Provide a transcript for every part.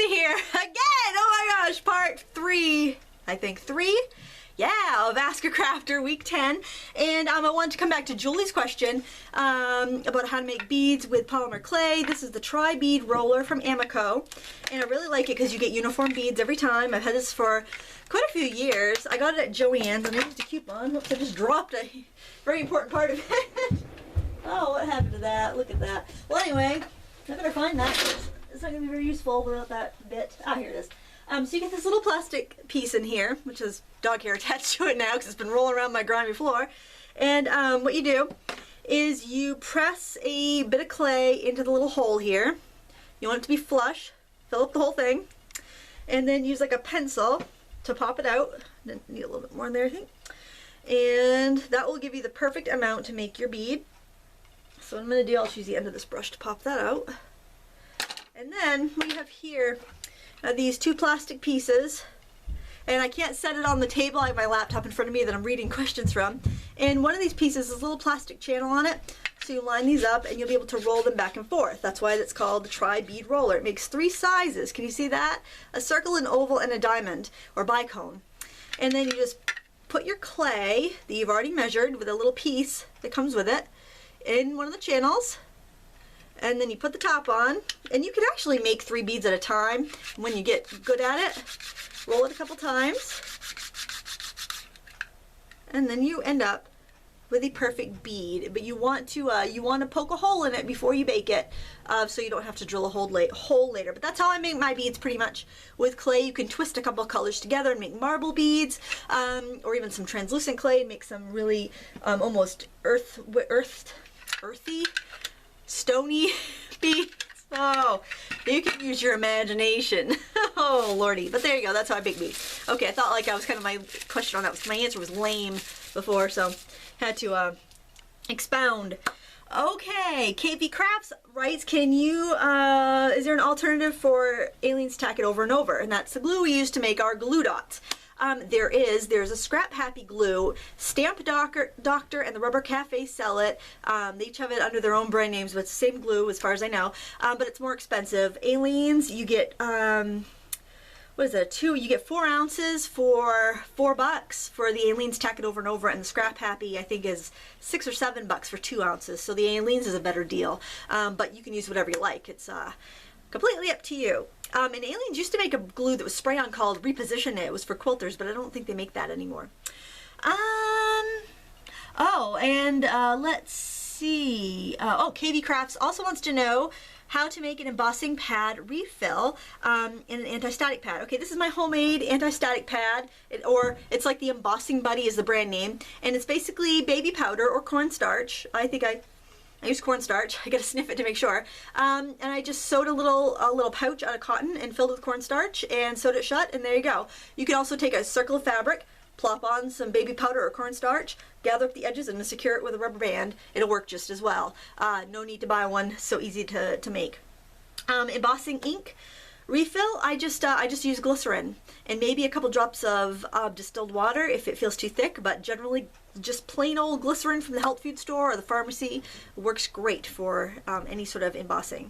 Lindsay here again. Oh my gosh, part 3, I think 3. Yeah, of Ask a Crafter week 10. And I wanted to come back to Julie's question about how to make beads with polymer clay. This is the Tri-Bead Roller from Amico. And I really like it because you get uniform beads every time. I've had this for quite a few years. I got it at Joann's and I used a coupon. Oops, I just dropped a very important part of it. Oh, what happened to that? Look at that. Well, anyway, I better find that. It's not going to be very useful without that bit. Ah, here it is. So you get this little plastic piece in here, which is dog hair attached to it now because it's been rolling around my grimy floor. And what you do is you press a bit of clay into the little hole here. You want it to be flush. Fill up the whole thing. And then use like a pencil to pop it out. Then need a little bit more in there, I think. And that will give you the perfect amount to make your bead. So what I'm going to do, I'll just use the end of this brush to pop that out. And then what you have here are these two plastic pieces. And I can't set it on the table. I have my laptop in front of me that I'm reading questions from. And one of these pieces is a little plastic channel on it. So you line these up and you'll be able to roll them back and forth. That's why it's called the Tri-Bead Roller. It makes 3 sizes. Can you see that? A circle, an oval, and a diamond or bicone. And then you just put your clay that you've already measured with a little piece that comes with it in one of the channels. And then you put the top on, and you can actually make 3 beads at a time. When you get good at it, roll it a couple times, and then you end up with a perfect bead. But you want to poke a hole in it before you bake it, so you don't have to drill a hole later. But that's how I make my beads pretty much. With clay, you can twist a couple of colors together and make marble beads, or even some translucent clay and make some really almost earthy, stony beads. Oh, you can use your imagination. Oh lordy, but there you go, that's how I bake beads. Okay, I thought like I was kind of, my question on that was, my answer was lame before, so had to expound. Okay, KV Crafts writes, can you, is there an alternative for Aleene's Tack It Over and Over? And that's the glue we use to make our glue dots. There's a Scrap Happy glue. Stamp Doctor and the Rubber Cafe sell it. They each have it under their own brand names, but it's the same glue as far as I know. But it's more expensive. Aleene's, you get, what is that, you get 4 ounces for $4 for the Aleene's Tack It Over and Over, and the Scrap Happy I think is $6 or $7 for 2 ounces. So the Aleene's is a better deal. But you can use whatever you like. It's completely up to you. And Aleene's used to make a glue that was spray-on called Reposition It. It was for quilters, but I don't think they make that anymore. Oh, and let's see. Oh, KV Crafts also wants to know how to make an embossing pad refill in an anti-static pad. Okay, this is my homemade anti-static pad, or it's like the Embossing Buddy is the brand name, and it's basically baby powder or cornstarch. I think I use cornstarch. I gotta sniff it to make sure. And I just sewed a little pouch out of cotton and filled it with cornstarch and sewed it shut, and there you go. You can also take a circle of fabric, plop on some baby powder or cornstarch, gather up the edges and secure it with a rubber band. It'll work just as well. No need to buy one, so easy to make. Embossing ink refill, I just use glycerin and maybe a couple drops of distilled water if it feels too thick, but generally just plain old glycerin from the health food store or the pharmacy works great for any sort of embossing.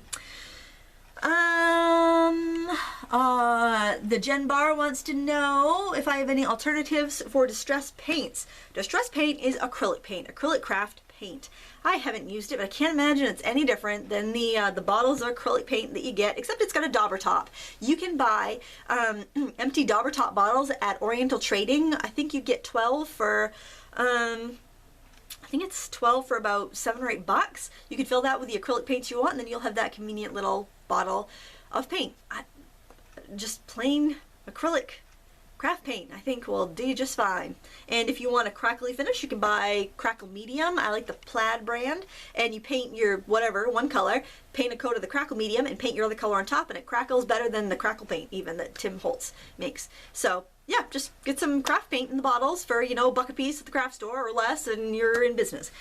The Jen Bar wants to know if I have any alternatives for distress paints. Distress paint is acrylic paint, acrylic craft paint. I haven't used it, but I can't imagine it's any different than the bottles of acrylic paint that you get, except it's got a dauber top. You can buy empty dauber top bottles at Oriental Trading. I think you get 12 for I think it's 12 for about $7 or $8. You can fill that with the acrylic paints you want, and then you'll have that convenient little bottle of paint. Just plain acrylic craft paint, I think, will do you just fine. And if you want a crackly finish, you can buy Crackle Medium. I like the Plaid brand. And you paint your whatever, one color, paint a coat of the Crackle Medium, and paint your other color on top, and it crackles better than the Crackle paint even that Tim Holtz makes. So yeah, just get some craft paint in the bottles for, you know, $1 a piece at the craft store or less, and you're in business.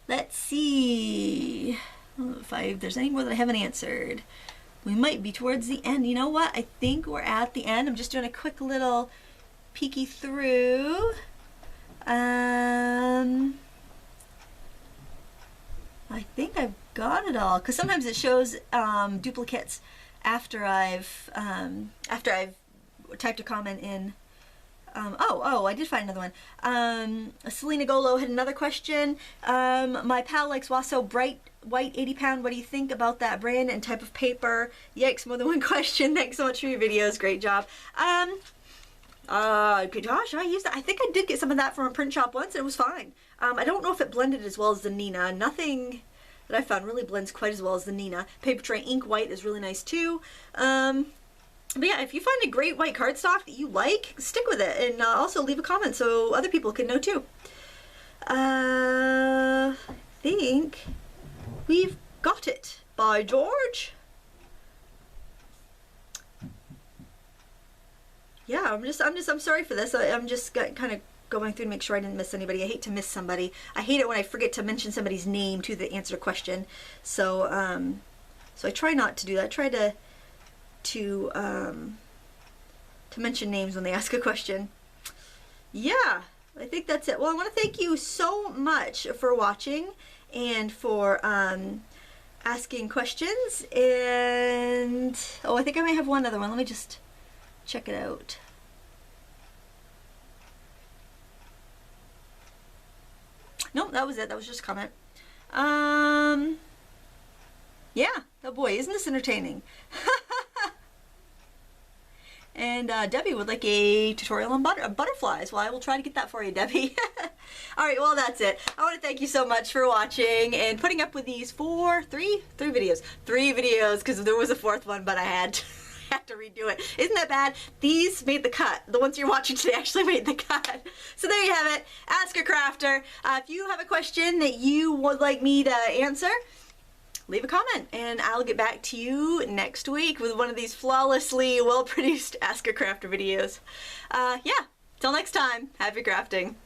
Let's see if there's any more that I haven't answered. We might be towards the end. You know what? I think we're at the end. I'm just doing a quick little peeky through. I think I've got it all, because sometimes it shows duplicates after I've typed a comment in. Oh, I did find another one. Selena Golo had another question. My pal likes Waso Bright White 80-pound. What do you think about that brand and type of paper? Yikes, more than one question. Thanks so much for your videos. Great job. Gosh, I used that. I think I did get some of that from a print shop once and it was fine. I don't know if it blended as well as the Nina. Nothing that I found really blends quite as well as the Nina. Paper Tray Ink White is really nice too. But yeah, if you find a great white cardstock that you like, stick with it, and also leave a comment so other people can know too. I think we've got it. By George. Yeah, I'm sorry for this. I'm just kind of going through to make sure I didn't miss anybody. I hate to miss somebody. I hate it when I forget to mention somebody's name to the answer question. So I try not to do that. I try to mention names when they ask a question. Yeah, I think that's it. Well, I want to thank you so much for watching and for asking questions. And oh, I think I might have one other one. Let me just check it out. Nope, that was it. That was just a comment. Yeah, oh boy, isn't this entertaining? And Debbie would like a tutorial on butterflies. Well, I will try to get that for you, Debbie. Alright, well that's it. I want to thank you so much for watching and putting up with these three videos. 3 videos, because there was a 4th one, but I had to redo it. Isn't that bad? These made the cut. The ones you're watching today actually made the cut. So there you have it. Ask a Crafter. If you have a question that you would like me to answer, leave a comment and I'll get back to you next week with one of these flawlessly well-produced Ask a Crafter videos. Yeah, till next time, happy crafting.